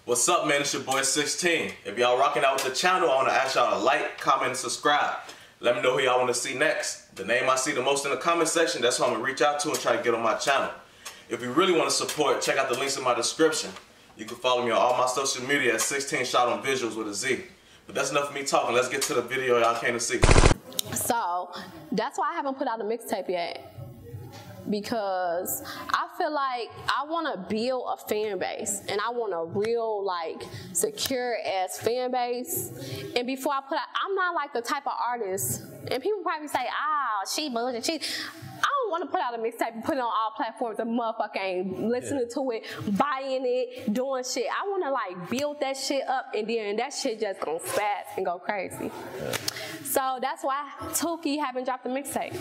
What's up, man? It's your boy 16. If y'all rocking out with the channel, I want to ask y'all to like, comment, and subscribe. Let me know who y'all want to see next. The name I see the most in the comment section, that's who I'm going to reach out to and try to get on my channel. If you really want to support, check out the links in my description. You can follow me on all my social media at 16 shot on Visualz with a Z. But that's enough of me talking. Let's get to the video y'all came to see. So that's why I haven't put out a mixtape yet. Because I feel like I want to build a fan base, and I want a real, like, secure ass fan base. And before I put out, I'm not like the type of artist, and people probably say, "Ah, she bullshit." I don't want to put out a mixtape and put it on all platforms and motherfucker ain't listening to it, buying it, doing shit. I want to like build that shit up, and then that shit just gonna spaz and go crazy. So that's why Tookey haven't dropped a mixtape.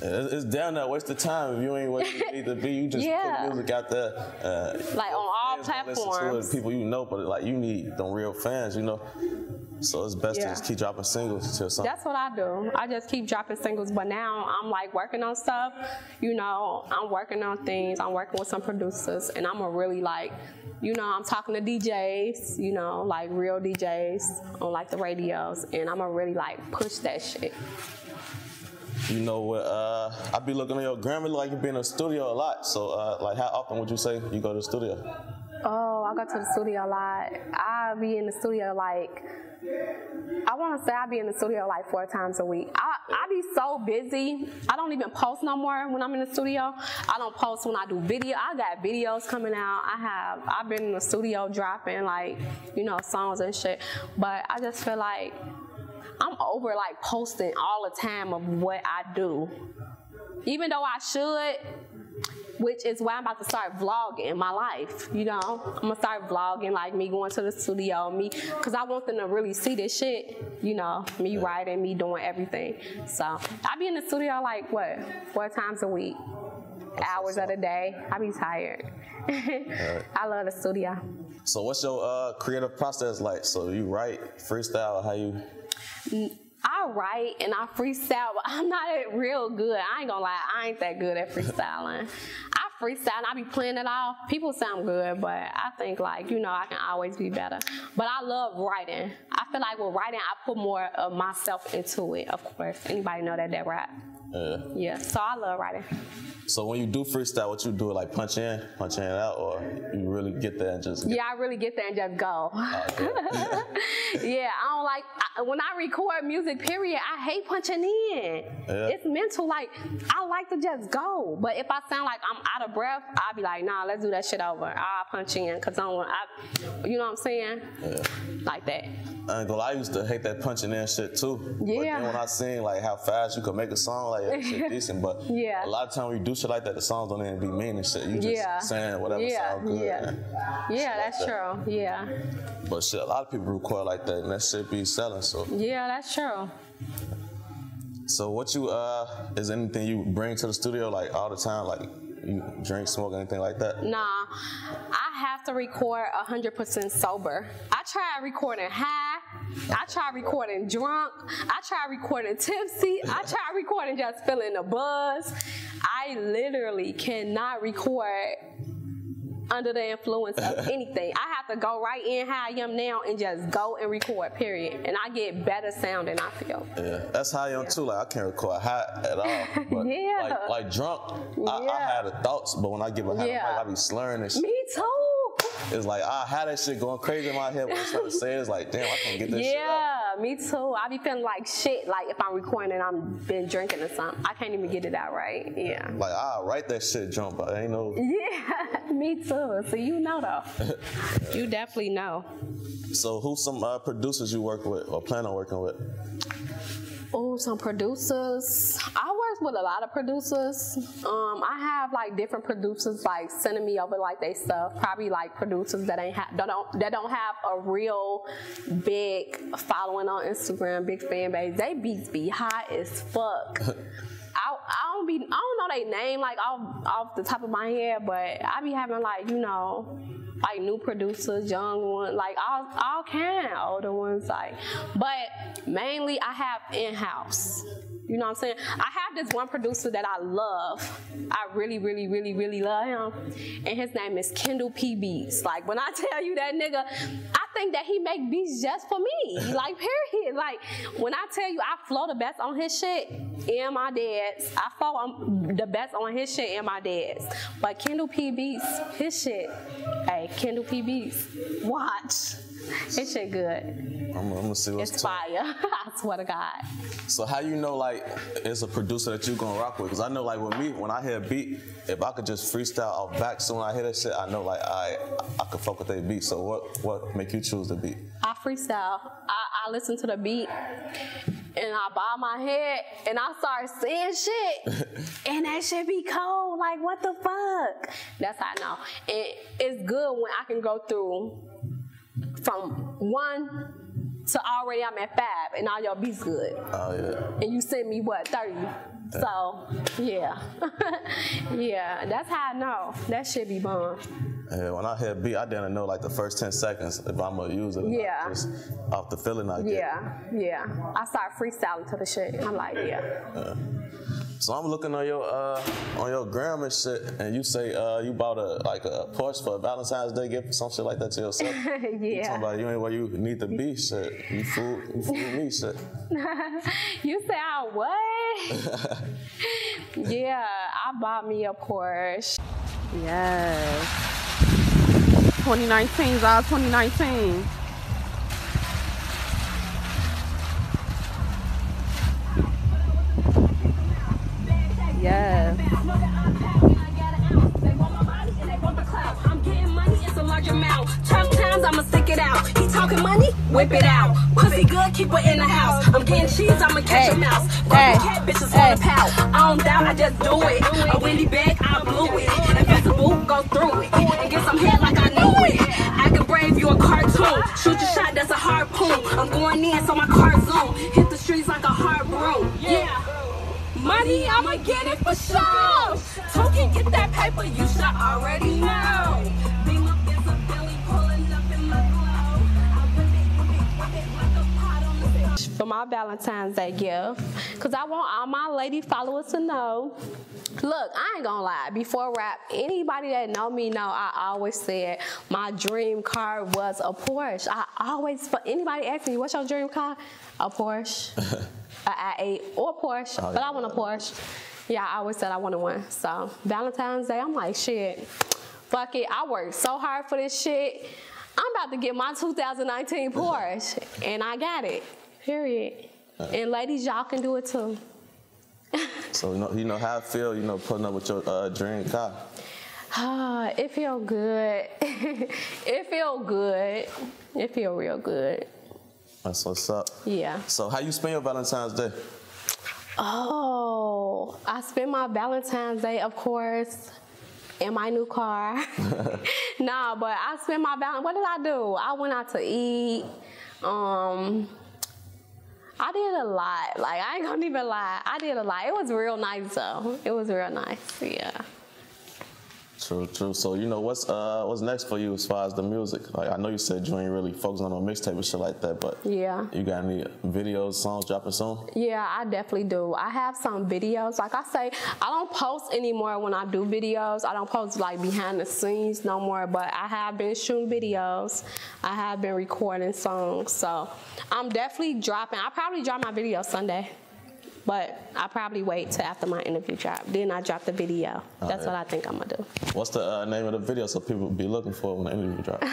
It's down there. Waste of time if you ain't what you need to be. You just put music out there. Like on all platforms. People you know, but like you need them real fans, you know. So it's best to just keep dropping singles until something. That's what I do. I just keep dropping singles, but now I'm like working on stuff. You know, I'm working on things. I'm working with some producers, and I'm a really like, you know, I'm talking to DJs, you know, like real DJs on like the radios, and I'm gonna really like push that shit. You know what, I be looking at your Grammy like you be in the studio a lot. So like how often would you say you go to the studio? Oh, I go to the studio a lot. I be in the studio like, I want to say I be in the studio like 4 times a week. I be so busy. I don't even post no more when I'm in the studio. I don't post when I do video. I got videos coming out. I've been in the studio dropping like, you know, songs and shit. But I just feel like I'm over like posting all the time of what I do. Even though I should, which is why I'm about to start vlogging my life, you know? I'm gonna start vlogging like me going to the studio, cause I want them to really see this shit, you know, me writing, me doing everything. So I be in the studio like what, 4 times a week, hours of the day. I be tired. I love the studio. So what's your creative process like? So you write, freestyle, how you? I write and I freestyle, but I'm not real good. I ain't gonna lie, I ain't that good at freestyling. I freestyle and I be playing it off. People sound good, but I think like, you know, I can always be better. But I love writing. I feel like with writing, I put more of myself into it, of course. Anybody know that rap? Yeah, so I love writing. So when you do freestyle, what you do, like punch in out, or you really get there and just I really get there and just go. Yeah, I don't like, when I record music, period, I hate punching in. It's mental, like, I like to just go. But if I sound like I'm out of breath, I'll be like, nah, let's do that shit over. I'll punch in, because you know what I'm saying? Like that. I ain't gonna lie, I used to hate that punching in shit too. Yeah. But then when I seen like how fast you could make a song, like that shit decent. But a lot of times when you do shit like that, the songs don't even be mean and shit. You just saying whatever sound good. Yeah, that's true. Yeah. But shit, a lot of people record like that, and that shit be selling. So yeah, that's true. So what you is anything you bring to the studio like all the time, like you drink, smoke, anything like that? Nah, I have to record 100% sober. I try recording high. I try recording drunk. I try recording tipsy. I try recording just feeling the buzz. I literally cannot record under the influence of anything. I have to go right in how I am now and just go and record, period. And I get better sounding, I feel. Yeah, that's how I am too. Like I can't record high at all. But like drunk, I have the thoughts, but when I get behind the mic, I be slurring and shit. Me too. It's like I had that shit going crazy in my head when I started to say it. It's like, damn, I can't get this shit out. Yeah, me too. I be feeling like shit, like if I'm recording and I'm been drinking or something. I can't even get it out right. Yeah. Like I write that shit drunk, but I ain't know. Yeah, me too. So you know though. You definitely know. So who's some producers you work with or plan on working with? Oh, some producers. I work with a lot of producers. I have like different producers like sending me over like they stuff. Probably like producers that don't have a real big following on Instagram, big fan base. They beats be hot as fuck. I don't know their name like off the top of my head, but I be having like, you know, like new producers, young ones, like all kind, older ones, like, but mainly I have in-house. You know what I'm saying? I have this one producer that I love. I really, really, really, really love him. And his name is Ynw Melly. Like, when I tell you that nigga, I think that he make beats just for me. Like, period. Like, when I tell you I flow the best on his shit and my dad's, I flow the best on his shit and my dad's. But Ynw Melly, his shit, hey, Ynw Melly, watch. His shit good. I'm gonna see what's it's fire. I swear to God. So how you know like it's a producer that you gonna rock with? Because I know like with me, when I hear a beat, if I could just freestyle off back, so when I hear that shit, I know like I could fuck with that beat. So what make you choose the beat? I freestyle. I listen to the beat and I bob my head and I start saying shit. And that shit be cold. Like, what the fuck? That's how I know. And it's good when I can go through from 1 to already I'm at 5 and all your beats good. Oh yeah. And you send me what, 30? So yeah. Yeah, that's how I know. That shit be bomb. Yeah, when I hear a beat, I didn't know like the first 10 seconds if I'm gonna use it or not, just off the feeling I get. Yeah. I start freestyling to the shit. I'm like, yeah. So I'm looking on your gram and shit, and you say you bought a Porche for a Valentine's Day gift or some shit like that to yourself. Yeah. You talking about you ain't where you need to be, shit. You fool me, shit. You say I what? Yeah, I bought me a Porche. Yes. 2019's all 2019. Yes. I'm getting money, it's a large amount. 12 times I'ma stick it out. He talking money, whip it out. Pussy good, keep her in the house. I'm getting cheese, I'ma catch a mouse. Cat bitches wanna pout. I don't doubt, I just do it. A windy bag, I blew it. Invisible, go through it. And get some head like I knew it. I can brave you a cartoon. Shoot your shot, that's a harpoon. I'm going in, so my car zoom. Hit the streets like a hard broom. Yeah. Money, I'ma get it for sure. Tookey, get that paper, you should already know. Beam up is a belly pulling up in my glow. I whip it like a pot on the bitch. For my Valentine's Day gift, because I want all my lady followers to know. Look, I ain't gonna lie, before rap, anybody that know me know I always said my dream car was a Porche. I always, for anybody asking me, what's your dream car? A Porche. A i8 or a Porche, but I want a Porche. Yeah, I always said I wanted one. So Valentine's Day, I'm like, shit, fuck it. I worked so hard for this shit. I'm about to get my 2019 Porche, and I got it, period. And ladies, y'all can do it too. So you know how I feel, putting up with your dream car. It feel good. It feel good. It feel real good. That's what's up. Yeah. So how you spend your Valentine's Day? Oh, I spend my Valentine's Day, of course, in my new car. Nah, but I spend my what did I do? I went out to eat. I did a lot. Like, I ain't gonna even lie. I did a lot. It was real nice, though. It was real nice, yeah. True. So, what's next for you as far as the music? Like, I know you said you ain't really focusing on a mixtape and shit like that, but yeah, you got any videos, songs dropping soon? Yeah, I definitely do. I have some videos. Like I say, I don't post anymore when I do videos. I don't post like behind the scenes no more, but I have been shooting videos. I have been recording songs. So I'm definitely dropping. I'll probably drop my video Sunday. But I'll probably wait till after my interview drop. Then I drop the video. That's what I think I'm gonna do. What's the name of the video so people will be looking for when the interview drops?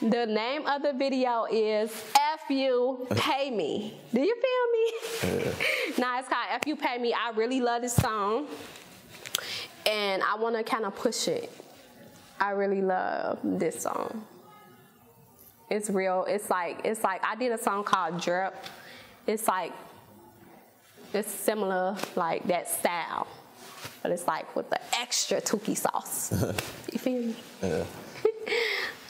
The name of the video is F You Pay Me. Do you feel me? Yeah. Nah, it's called F You Pay Me. I really love this song. And I wanna kind of push it. I really love this song. It's real. It's like I did a song called Drip. It's similar, like that style, but it's like with the extra Tookey sauce. You feel me? Yeah.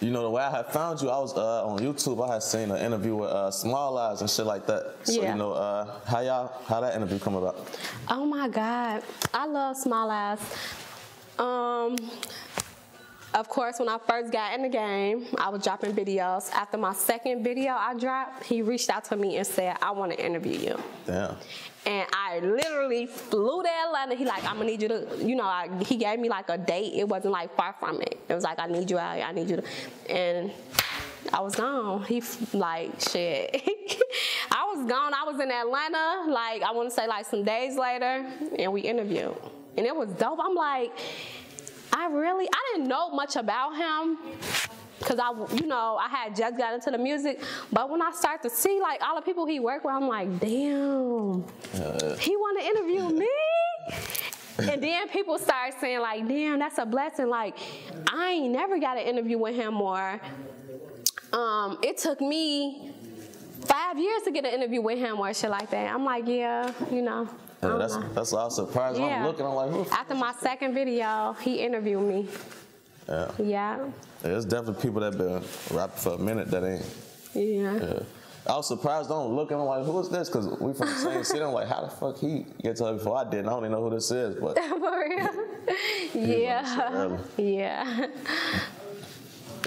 You know, the way I had found you, I was on YouTube. I had seen an interview with COLLABS and shit like that. So, Yeah. you know, how that interview come about? Oh my God, I love COLLABS. Of course, when I first got in the game, I was dropping videos. After my second video I dropped, he reached out to me and said, I want to interview you. Damn. And I literally flew to Atlanta. He like, I'm gonna need you to, you know, he gave me like a date. It wasn't like far from it. It was like, I need you out here, I need you to, and I was gone. He like, shit. I was gone. I was in Atlanta, like, I want to say like some days later, and we interviewed. And it was dope. I'm like, I didn't know much about him because I had just got into the music. But when I start to see like all the people he worked with, I'm like, damn, he want to interview me? And then people start saying like, damn, that's a blessing. Like, I ain't never got an interview with him more. It took me 5 years to get an interview with him or shit like that. I'm like, yeah, you know. Yeah, that's all surprised. Yeah. I'm looking, I'm like, who? After my second video, he interviewed me. Yeah. Yeah. There's definitely people that been rapping for a minute that ain't. Yeah. I was surprised. I'm looking, I'm like, who is this? Because we from the same city. I'm like, how the fuck he get to her before I did? And I don't even know who this is. But for real? Yeah. Yeah.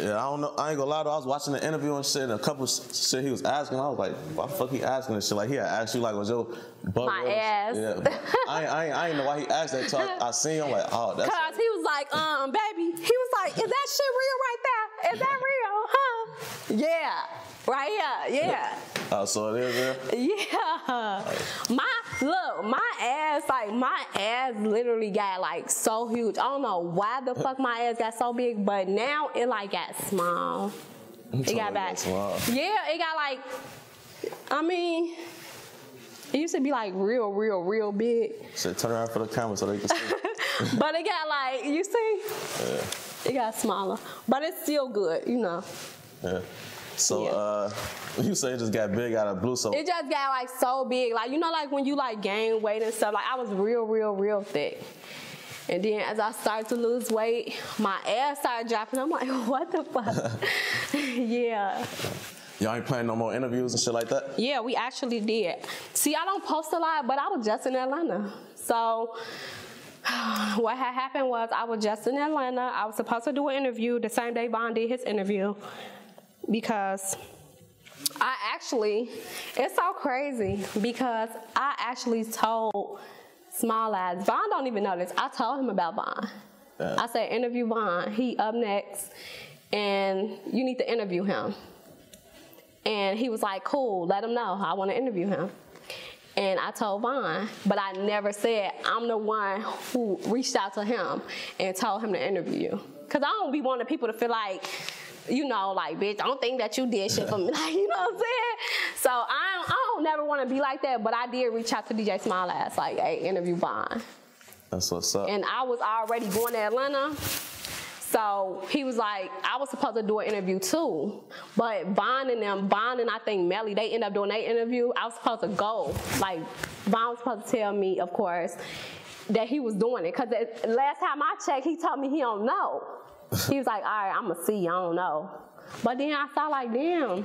Yeah, I don't know. I ain't gonna lie though. I was watching the interview and shit, and a couple shit he was asking. I was like, why the fuck he asking this shit? Like, he had asked you, like, was your butt my ass? Yeah. I ain't know why he asked that. So I seen him like, oh, that's. Cause he was like, baby. He was like, is that shit real right there? Is that real? Huh? Yeah. Right here. Yeah. Oh, so it is real? Yeah. My ass literally got like so huge. I don't know why the fuck my ass got so big, but now it like got small. It got back. Yeah, it got like, I mean, it used to be like real big. So turn around for the camera so they can see. But it got like, you see? Yeah. It got smaller. But it's still good, you know. Yeah. So, you say it just got big out of blue, so. It just got like so big. Like, you know, like when you like gain weight and stuff, like I was real thick. And then as I started to lose weight, my ass started dropping. I'm like, what the fuck? Yeah. Y'all ain't planning no more interviews and shit like that? Yeah, we actually did. See, I don't post a lot, but I was just in Atlanta. So what had happened was I was just in Atlanta. I was supposed to do an interview the same day Von did his interview. Because it's so crazy because I actually told COLLABS, Von don't even know this, I told him about Von. I said, interview Von, he up next, and you need to interview him. And he was like, cool, let him know, I want to interview him. And I told Von, but I never said I'm the one who reached out to him and told him to interview you. Because I don't be wanting people to feel like, you know, like, bitch, I don't think that you did shit for me. Like, you know what I'm saying? So I don't never want to be like that, but I did reach out to DJ COLLABS, like, hey, interview Von. That's what's up. And I was already going to Atlanta. So he was like, I was supposed to do an interview too. But Von and I think Melly, they ended up doing their interview. I was supposed to go. Like, Von was supposed to tell me, of course, that he was doing it. Because last time I checked, he told me he don't know. He was like, all right, I'm going to see, I don't know. But then I thought like, damn,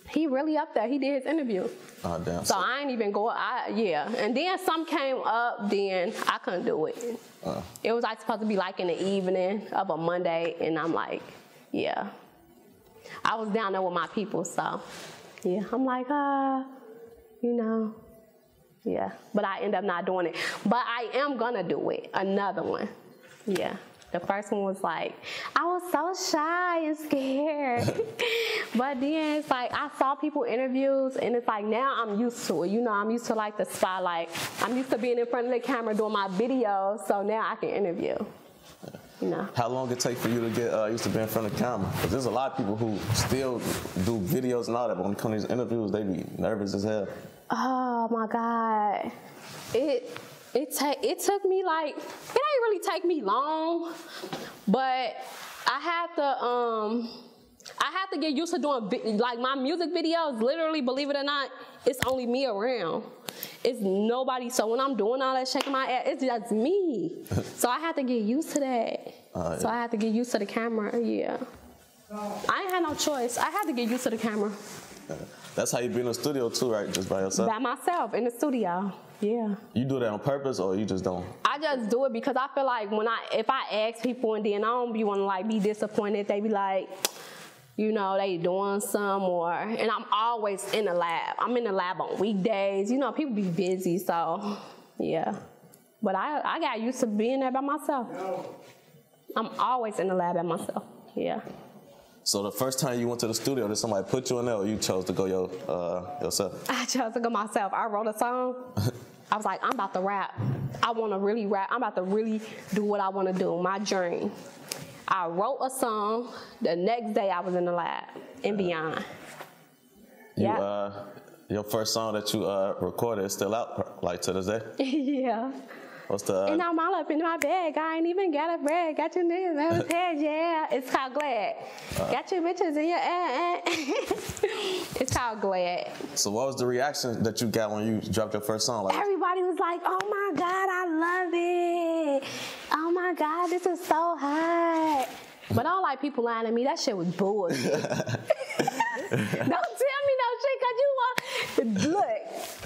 he really up there. He did his interview. Oh, damn. So I ain't even go, yeah. And then some came up, then I couldn't do it. It was like supposed to be like in the evening of a Monday, and I'm like, yeah. I was down there with my people, so yeah. I'm like, you know, yeah. But I end up not doing it. But I am gonna do it, another one, yeah. The first one was like, I was so shy and scared. But then it's like, I saw people interviews and it's like, now I'm used to it. You know, I'm used to like the spotlight. I'm used to being in front of the camera doing my videos. So now I can interview. You know. How long it take for you to get used to being in front of the camera? Because there's a lot of people who still do videos and all that, but when it comes to these interviews, they be nervous as hell. Oh my God. It took me like, it ain't really take me long, but I have to get used to doing, like my music videos, literally, believe it or not, it's only me around. It's nobody, so when I'm doing all that shaking my ass, it's just me. So I have to get used to that. Yeah. So I have to get used to the camera, yeah. I ain't had no choice. I had to get used to the camera. That's how you be in the studio too, right? Just by yourself? By myself in the studio. Yeah. You do that on purpose or you just don't? I just do it because I feel like if I ask people and then I don't want to like be disappointed, they be like, you know, they doing some and I'm always in the lab. I'm in the lab on weekdays. You know, people be busy, so yeah. But I got used to being there by myself. I'm always in the lab by myself. Yeah. So the first time you went to the studio, did somebody put you in there or you chose to go yourself? I chose to go myself. I wrote a song. I was like, I'm about to rap. I want to really rap. I'm about to really do what I want to do, my dream. I wrote a song. The next day I was in the lab and beyond. Your first song that you recorded is still out, like to this day? Yeah. What's the? And I'm all up in my bag. I ain't even got a bag. Got your niggas in his head, yeah. It's called Glad. Got your bitches in your It's called Glad. So what was the reaction that you got when you dropped your first song? Like, everybody was like, oh my God, I love it. Oh my God, this is so hot. But I don't like people lying to me. That shit was bullshit. Don't tell me no shit, cause you want. Look,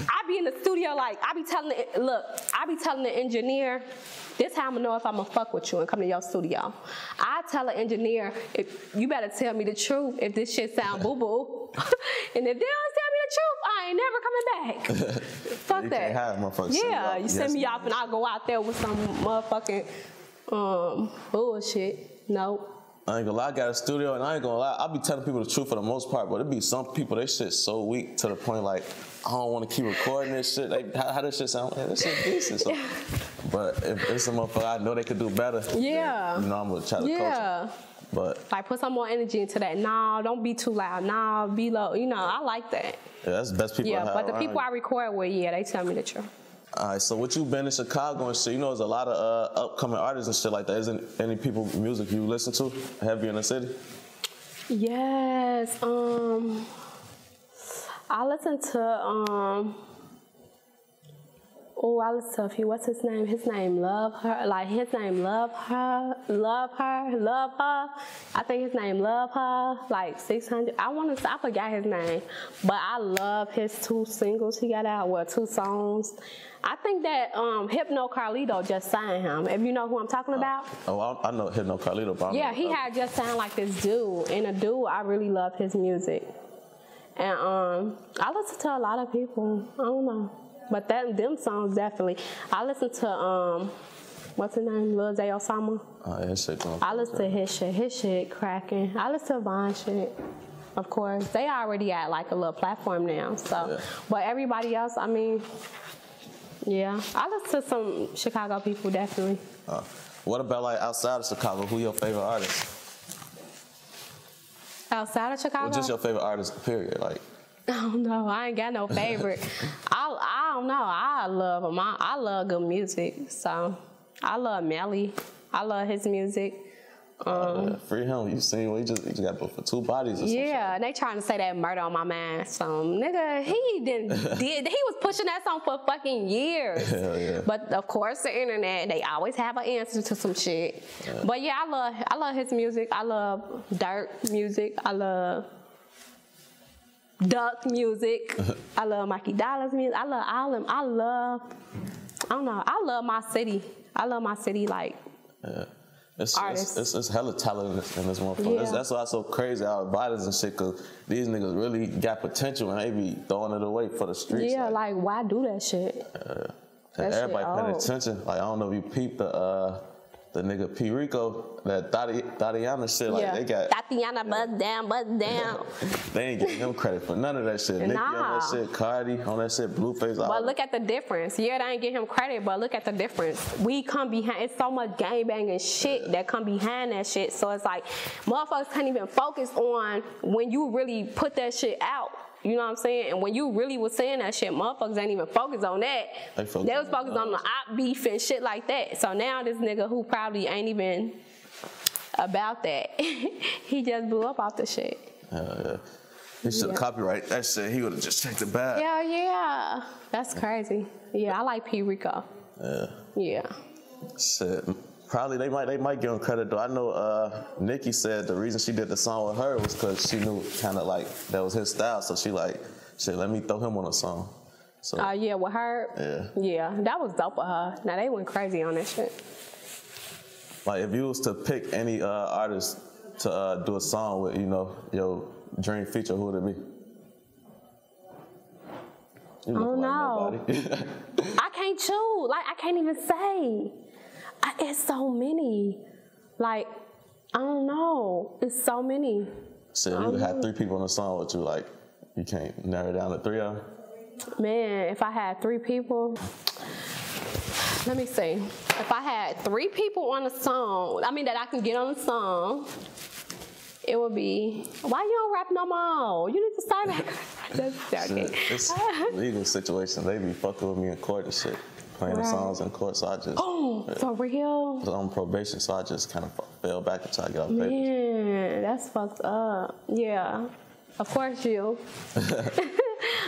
I be in the studio like I be telling the engineer, this how I'm gonna know if I'm gonna fuck with you and come to your studio. I tell the engineer, if you better tell me the truth if this shit sound boo boo, and if they don't tell me the truth, I ain't never coming back. Fuck you that. Can't have motherfuckers yeah, you send me off and I'll go out there with some motherfucking bullshit. Nope. I ain't gonna lie, I got a studio, and I ain't gonna lie, I be telling people the truth for the most part, but it be some people, they shit so weak to the point like, I don't want to keep recording this shit. Like, how this shit sound? Man, this shit decent. So, but if it's a motherfucker I know they could do better, yeah, you know, I'm gonna try to coach them. But like, put some more energy into that. Nah, don't be too loud. Nah, be low. You know, I like that. Yeah, that's the best people I have but the around people I record with, they tell me the truth. All right, so what you been in Chicago and shit, you know, there's a lot of upcoming artists and shit like that. Isn't any people music you listen to heavy in the city? Yes. I listen to I listen to a few. What's his name? His name Love Her. Like, his name Love Her. I think his name Love Her. Like 600. I forgot his name, but I love his 2 singles he got out. Well, 2 songs. I think that Hypno Carlito just signed him. If you know who I'm talking about. I know Hypno Carlito. But yeah, he had just signed like this dude. And a dude, I really love his music. And I listen to a lot of people. I don't know. But them songs definitely. I listen to what's his name? Lil Zay Osama. Oh, yeah, his shit going. I listen to his shit. His shit cracking. I listen to Von shit. Of course, they already at like a little platform now. So, yeah. But everybody else, I mean, yeah, I listen to some Chicago people definitely. What about like outside of Chicago? Who your favorite artist? Outside of Chicago? Well, just your favorite artist, period. Like. I don't know. I ain't got no favorite. I don't know. I love him. I love good music. So I love Melly. I love his music. Free him. You seen what he just got booked for 2 bodies or something. Yeah, and they trying to say that Murder on My Mind song. Nigga, he was pushing that song for fucking years. Hell yeah. But of course the internet, they always have an answer to some shit. Yeah. But yeah, I love his music. I love Dirt music. I love Duck music. I love Mikey Dollars music. I love all of them. I don't know. I love my city. I love my city, like, artists. It's hella talent in this motherfucker. Yeah. That's why it's so crazy out violence and shit, because these niggas really got potential and they be throwing it away for the streets. Yeah, like why do that shit? Everybody paying attention. Like, I don't know if you peeped the nigga P. Rico, that Thotianna shit, like they got Thotianna bust down. They ain't getting him credit for none of that shit. Nicki on that shit, Cardi on that shit, Blueface. But look at the difference. Yeah, they ain't get him credit, but look at the difference. We come behind. It's so much gangbanging shit that come behind that shit. So it's like motherfuckers can't even focus on when you really put that shit out. You know what I'm saying? And when you really was saying that shit, motherfuckers ain't even focused on that. They was focused on the op beef and shit like that. So now this nigga who probably ain't even about that, he just blew up off the shit. Yeah. He should have copyrighted that shit. He would have just checked it back. Yeah. That's crazy. Yeah, I like P. Rico. Yeah. Shit. Probably they might give him credit though. I know Nikki said the reason she did the song with her was because she knew kind of like that was his style. So she like, shit, let me throw him on a song. So yeah, with her. Yeah, that was dope with her. Now they went crazy on that shit. Like if you was to pick any artist to do a song with, you know, your dream feature, who would it be? I don't know. I can't choose. Like I can't even say. It's so many. Like, I don't know. It's so many. So if you had 3 people on the song with you, like, you can't narrow it down to 3 of them? Man, if I had 3 people, let me see. If I had 3 people on a song, I mean that I can get on a song, it would be, why you don't rap no more? You need to start back. That's joking. It's legal situation. They be fucking with me in court and shit. Playing the songs in court, so I just... Oh, for real? I was on probation, so I just kind of fell back until I got off papers. Man, that's fucked up. Yeah, of course you. I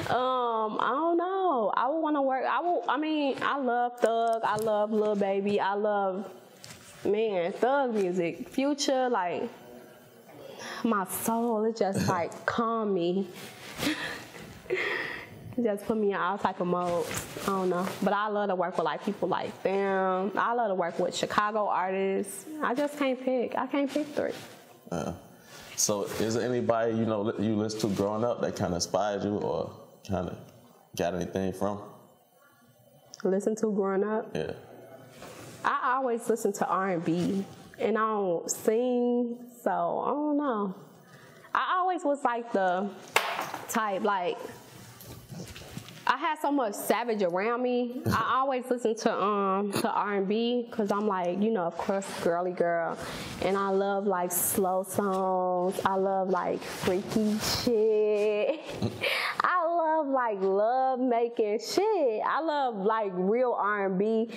don't know. I would want to work. I mean, I love Thug. I love Lil Baby. I love, man, Thug music. Future, like, my soul, it just like calm me. Just put me in all type of modes. I don't know. But I love to work with like people like them. I love to work with Chicago artists. I just can't pick. I can't pick 3. So is there anybody, you know, you listened to growing up that kind of inspired you or kind of got anything from? Listen to growing up? Yeah. I always listen to R&B. And I don't sing, so I don't know. I always was like the type, like, I had so much savage around me. I always listen to R&B because I'm like, you know, of course, girly girl. And I love like slow songs. I love like freaky shit. I love like love making shit. I love like real R&B.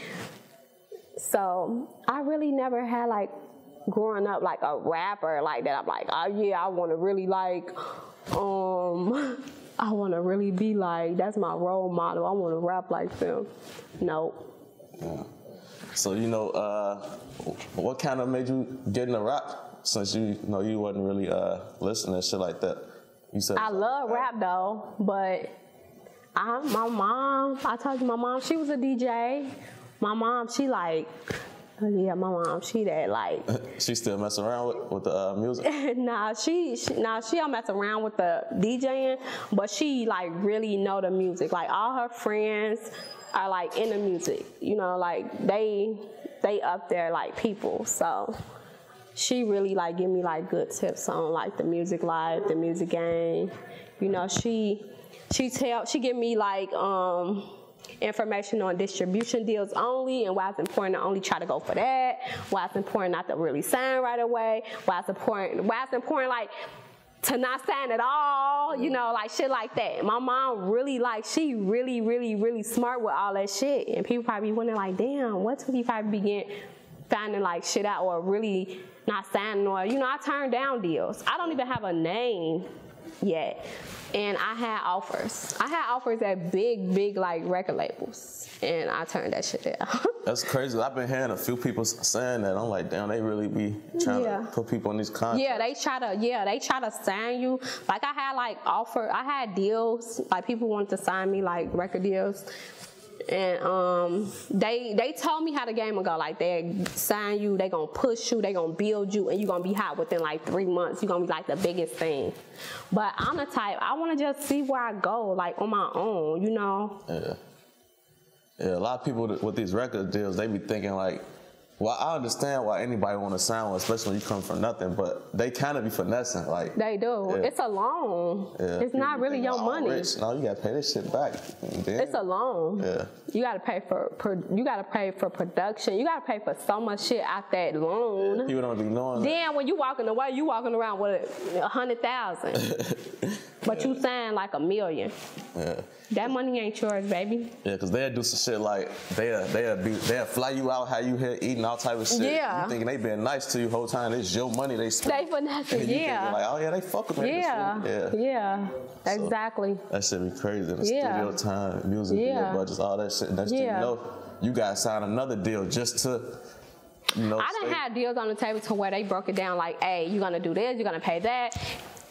So I really never had like growing up like a rapper like that. I'm like, oh yeah, I want to really like, I want to really be like, that's my role model. I want to rap like them. Nope. Yeah. So, you know, what kind of made you get into rap since you know you wasn't really listening and shit like that? You said I love rap though, but my mom, I told you my mom, she was a DJ. My mom, she like, yeah, my mom, she that like. She still mess around with the music? Nah, she don't mess around with the DJing, but she like really know the music. Like all her friends are like in the music, you know, like they up there like people. So she really like give me like good tips on like the music life, the music game. You know, she give me like information on distribution deals only and why it's important to only try to go for that, why it's important not to really sign right away, why it's important like to not sign at all, you know, like shit like that. My mom really like, she really, really, really smart with all that shit. And people probably wondering like, damn, what till you probably begin finding like shit out or really not signing or, you know, I turned down deals. I don't even have a name yet. And I had offers. At big like record labels. And I turned that shit down. That's crazy. I've been hearing a few people saying that. I'm like, damn, they really be trying to put people in these contracts. Yeah, they try to sign you. Like I had deals, like people wanted to sign me like record deals. And they told me how the game will go. Like they sign you, they gonna push you, they gonna build you, and you gonna be hot within like 3 months. You gonna be like the biggest thing. But I'm the type, I wanna just see where I go, like on my own, you know? Yeah, a lot of people with these record deals, they be thinking like, well, I understand why anybody want to sign one, especially when you come from nothing, but they kind of be finessing. Like they do. Yeah. It's a loan. Yeah. It's not really your money. Rich. No, you gotta pay this shit back. It's a loan. Yeah. You gotta pay for production. You gotta pay for so much shit out that loan. Yeah, people don't be knowing. Then when you walking away, you walking around with 100,000, but you sign like $1 million. Yeah. That money ain't yours, baby. Yeah, because they'll do some shit like they'll fly you out, how you here eating all type of shit. Yeah. You thinking they been nice to you whole time. It's your money they spend. They finessing, yeah. Like, oh yeah, they fuck with me. Yeah. Exactly. So, that shit be crazy. The studio time, music, video budgets, all that shit. Next thing you know, you gotta sign another deal just to I done had deals on the table to where they broke it down like, hey, you're gonna do this, you're gonna pay that.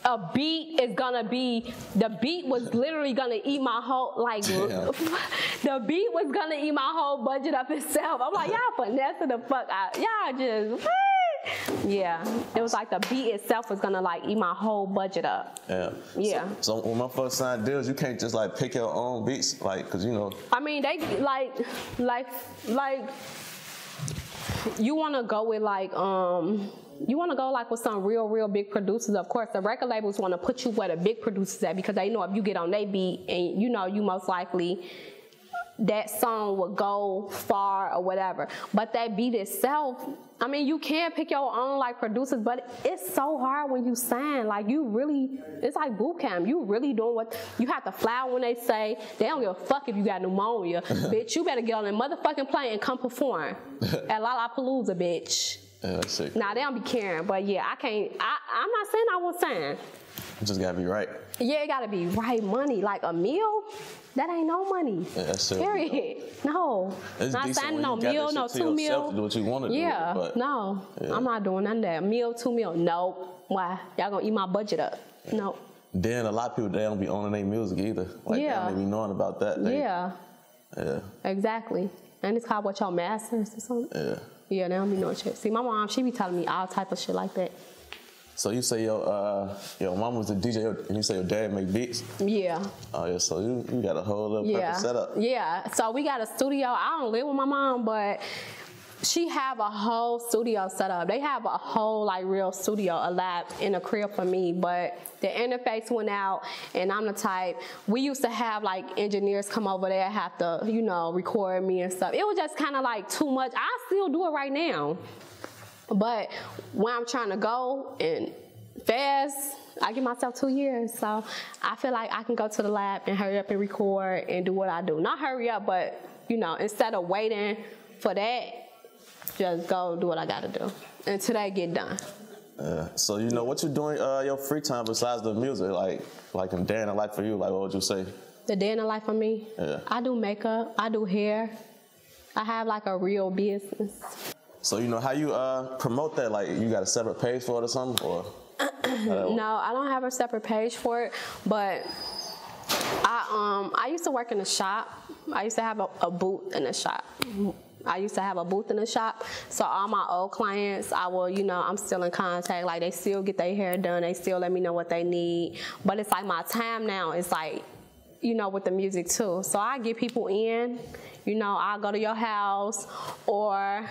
A beat is gonna be, the beat was literally gonna eat my whole, like, the beat was gonna eat my whole budget up itself. I'm like, y'all finessing the fuck out. Y'all just, yeah. It was like the beat itself was gonna like eat my whole budget up. Yeah. Yeah. So when my first signed deals, you can't just like pick your own beats, like, cause you know. I mean, they like, you wanna go with like, you want to go like with some real big producers. Of course, the record labels want to put you where the big producers at because they know if you get on their beat and you know you most likely that song will go far or whatever. But that beat itself, I mean, you can pick your own like producers, but it's so hard when you sign. Like you really, it's like boot camp. You really doing what you have to fly when they say they don't give a fuck if you got pneumonia, bitch. You better get on that motherfucking plane and come perform at Lollapalooza, bitch. Yeah, that's sick. Nah, they don't be caring, but yeah, I can't. I'm not saying I won't sign. You just gotta be right. Yeah, it gotta be right money. Like a meal, that ain't no money. Yeah, that's it. Period. No, it's not signing no meal, no 2 meal. To do what you want to do. Yeah, no, I'm not doing none of that. Meal, 2 meal, nope. Why? Y'all gonna eat my budget up? Nope. Then a lot of people, they don't be owning their music either. Like they don't be knowing about that. Yeah. Exactly. And it's called what, y'all masters or something? Yeah. Yeah, they don't be knowing shit. See, my mom, she be telling me all type of shit like that. So you say your mom was a DJ and you say your dad make beats? Yeah. Oh yeah, so you got a whole little perfect setup. Yeah, so we got a studio. I don't live with my mom, but she have a whole studio set up. They have a whole like real studio, a lab in a crib for me, but the interface went out and I'm the type, we used to have like engineers come over there, have to, you know, record me and stuff. It was just kind of like too much. I still do it right now. But when I'm trying to go and fast, I give myself 2 years. So I feel like I can go to the lab and hurry up and record and do what I do. Not hurry up, but, you know, instead of waiting for that, just go do what I gotta do until they get done. So you know what you doing your free time besides the music, like in day in the life for you, like what would you say? The day in the life for me? Yeah. I do makeup, I do hair. I have like a real business. So you know how you promote that? Like you got a separate page for it or something, or? No, I don't have a separate page for it, but I used to work in a shop. I used to have a booth in the shop. So all my old clients, I will, you know, I'm still in contact. Like they still get their hair done. They still let me know what they need. But it's like my time now is like, you know, with the music too. So I get people in, you know, I'll go to your house or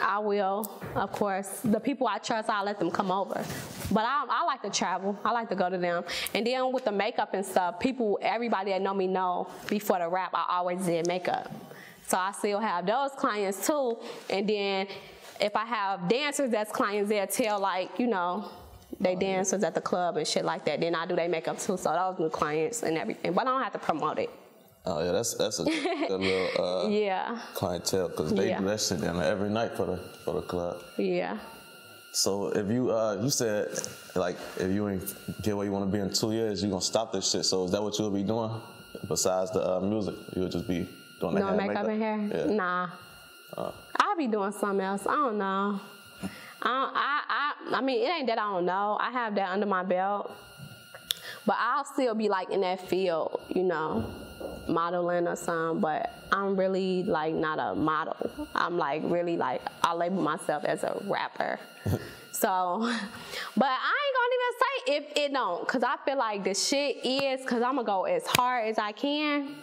I will, of course. The people I trust, I'll let them come over. But I like to travel. I like to go to them. And then with the makeup and stuff, everybody that know me know before the rap, I always did makeup. So I still have those clients too. And then if I have dancers that's clients, they'll tell like, you know, they dancers at the club and shit like that. Then I do their makeup too. So those new clients and everything. But I don't have to promote it. Oh yeah, that's a good little clientele because they do that shit down there every night for the club. Yeah. So if you said like if you ain't get where you want to be in 2 years, you gonna stop this shit. So is that what you'll be doing besides the music? You'll just be doing the makeup and hair? Yeah. Nah. I'll be doing something else. I don't know. I mean, it ain't that I don't know. I have that under my belt. But I'll still be like in that field, you know, modeling or something. But I'm really like not a model. I'm like really like, I label myself as a rapper. So, but I ain't gonna even say if it don't. Because I feel like the shit is, because I'm gonna go as hard as I can.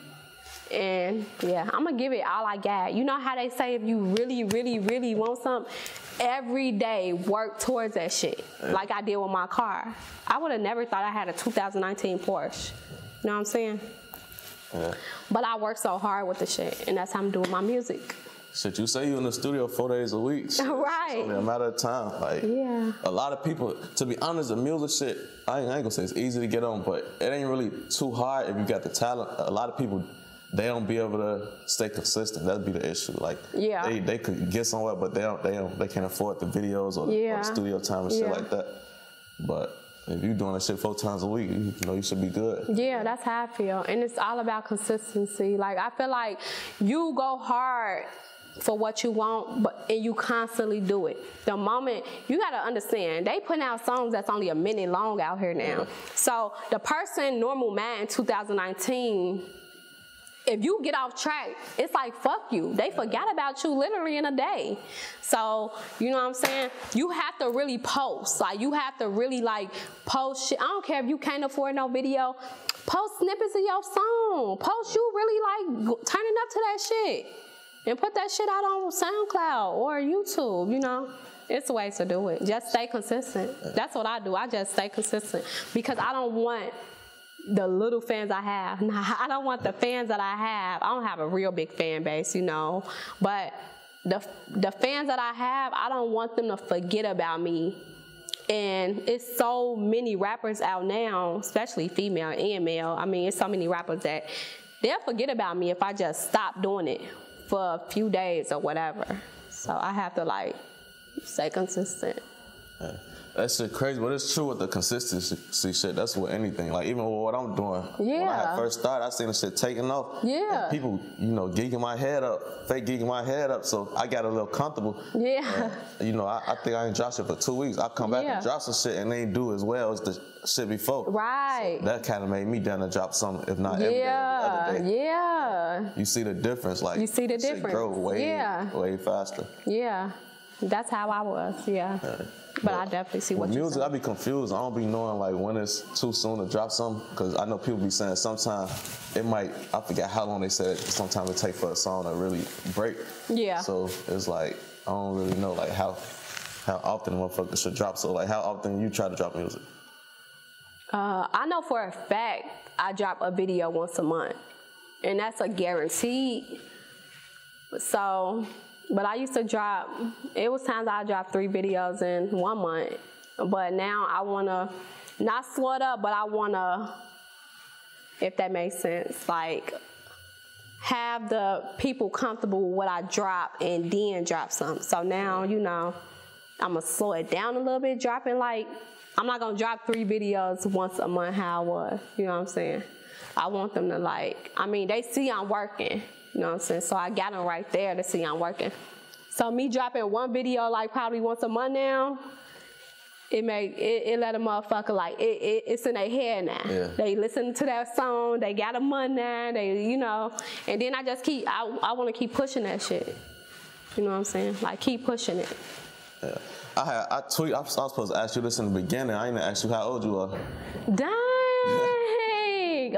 And yeah, I'm gonna give it all I got. You know how they say if you really want something, every day work towards that shit. Like I did with my car. I would have never thought I had a 2019 Porche. You know what I'm saying? Yeah. But I work so hard with the shit, and that's how I'm doing my music. Shit, you say you in the studio 4 days a week. So right. It's only a matter of time. Like, a lot of people, to be honest, the music shit, I ain't gonna say it's easy to get on, but it ain't really too hard if you got the talent. A lot of people, they don't be able to stay consistent. That'd be the issue. Like, they could get somewhere, but they can't afford the videos or the studio time and shit like that. But if you're doing that shit 4 times a week, you know you should be good. Yeah, that's how I feel. And it's all about consistency. Like, I feel like you go hard for what you want, and you constantly do it. The moment, you gotta understand, they putting out songs that's only a minute long out here now. So the person, Normal Man in 2019, if you get off track, it's like, fuck you. They forgot about you literally in a day. So, you know what I'm saying? You have to really post. Like, you have to really, like, post shit. I don't care if you can't afford no video. Post snippets of your song. Post you really, like, turning up to that shit. And put that shit out on SoundCloud or YouTube, you know? It's a way to do it. Just stay consistent. That's what I do. I just stay consistent. Because I don't want the little fans I have. I don't want the fans that I have. I don't have a real big fan base, you know. But the fans that I have, I don't want them to forget about me. And it's so many rappers out now, especially female and male. I mean, it's so many rappers that they'll forget about me if I just stop doing it for a few days or whatever. So I have to, like, stay consistent. That shit crazy, but it's true with the consistency shit. That's with anything. Like, even with what I'm doing. Yeah. When I first started, I seen the shit taking off. Yeah. People, you know, geeking my head up, fake geeking my head up, so I got a little comfortable. Yeah. You know, I think I ain't dropped shit for 2 weeks. I come back and drop some shit and they ain't do as well as the shit before. Right. So that kind of made me down to drop something, if not every day, every other day. Yeah. You see the difference, like, you see the shit difference. grow way faster. Yeah. That's how I was, But I definitely see what you're music, saying. I be confused. I don't be knowing, like, when it's too soon to drop something, because I know people be saying sometimes it might, I forget how long they said, sometimes it take for a song to really break. Yeah. So it's like, I don't really know, like, how often motherfuckers should drop. So, like, how often you try to drop music? I know for a fact I drop a video once a month, and that's a guarantee. So, but I used to drop, it was times I dropped 3 videos in 1 month, but now I want to not slow it up, but I want to, if that makes sense, like, have the people comfortable with what I drop and then drop something. So now, you know, I'm going to slow it down a little bit, dropping, like, I'm not going to drop 3 videos once a month how I was, you know what I'm saying? I want them to, like, I mean, they see I'm working. You know what I'm saying? So I got them right there to see I'm working. So me dropping 1 video like probably once a month now, it let a motherfucker, like, it's in their head now. Yeah. They listen to that song, they got a month now, they, you know, and then I just keep, I want to keep pushing that shit. You know what I'm saying? Like, keep pushing it. Yeah. I was supposed to ask you this in the beginning. I ain't asked you how old you are. Dang!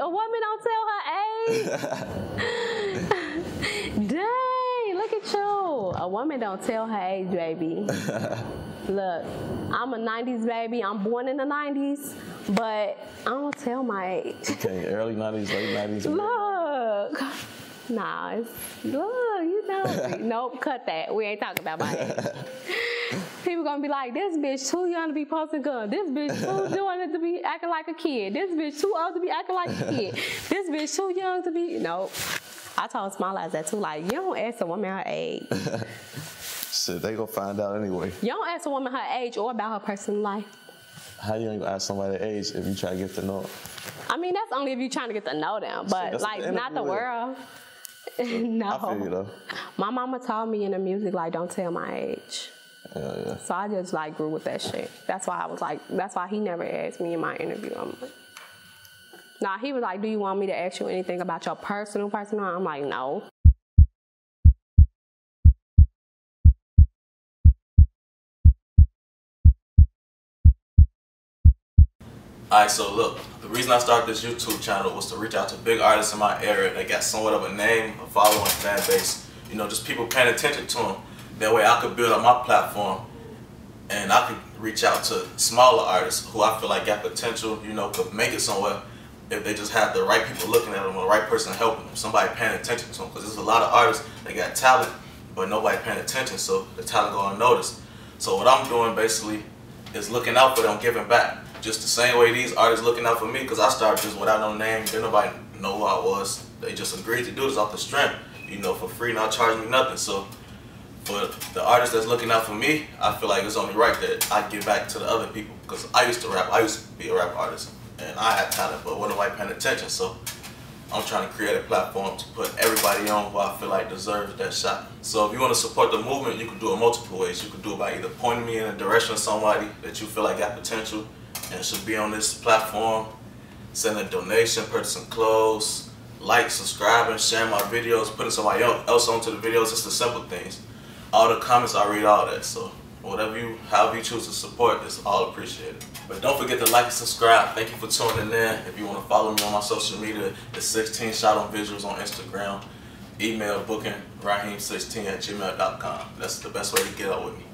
A woman don't tell her age. Dang, look at you. A woman don't tell her age, baby. Look, I'm a 90s baby. I'm born in the 90s, but I don't tell my age. Okay, early 90s, late 90s. Look. Nah, look, you know. Nope, cut that. We ain't talking about my age. People gonna be like, this bitch too young to be posting guns. This bitch too young to be acting like a kid. This bitch too old to be acting like a kid. This bitch too young to be, nope. I told Small Eyes that too, like, you don't ask a woman her age. Shit, they gonna find out anyway. You don't ask a woman her age or about her personal life. How you ain't gonna ask somebody their age if you try to get to know them? I mean, that's only if you trying to get to know them, but shit, like, not the world. No. I feel you though. My mama told me in the music, like, don't tell my age. Yeah. So I just, like, grew with that shit. That's why I was like, that's why he never asked me in my interview. I'm like, nah, he was like, do you want me to ask you anything about your personal? I'm like, no. Alright, so look, the reason I started this YouTube channel was to reach out to big artists in my area that got somewhat of a name, a following, fan base, you know, just people paying attention to them. That way I could build up my platform and I could reach out to smaller artists who I feel like got potential, you know, could make it somewhere if they just have the right people looking at them or the right person helping them, somebody paying attention to them. Because there's a lot of artists that got talent, but nobody paying attention, so the talent go unnoticed. So what I'm doing basically is looking out for them, giving back. Just the same way these artists looking out for me, because I started just without no name, didn't nobody know who I was. They just agreed to do this off the strength, you know, for free, not charging me nothing. So for the artist that's looking out for me, I feel like it's only right that I give back to the other people, because I used to rap, I used to be a rap artist, and I had talent, but wasn't nobody paying attention. So I'm trying to create a platform to put everybody on who I feel like deserves that shot. So if you want to support the movement, you can do it multiple ways. You can do it by either pointing me in the direction of somebody that you feel like got potential and should be on this platform, send a donation, purchasing clothes, like, subscribing, sharing my videos, putting somebody else onto the videos. It's the simple things. All the comments, I read all that. So however you choose to support, it's all appreciated. But don't forget to like and subscribe. Thank you for tuning in. If you want to follow me on my social media, it's 16 Shot on Visualz on Instagram. Email booking raheem16@gmail.com. That's the best way to get up with me.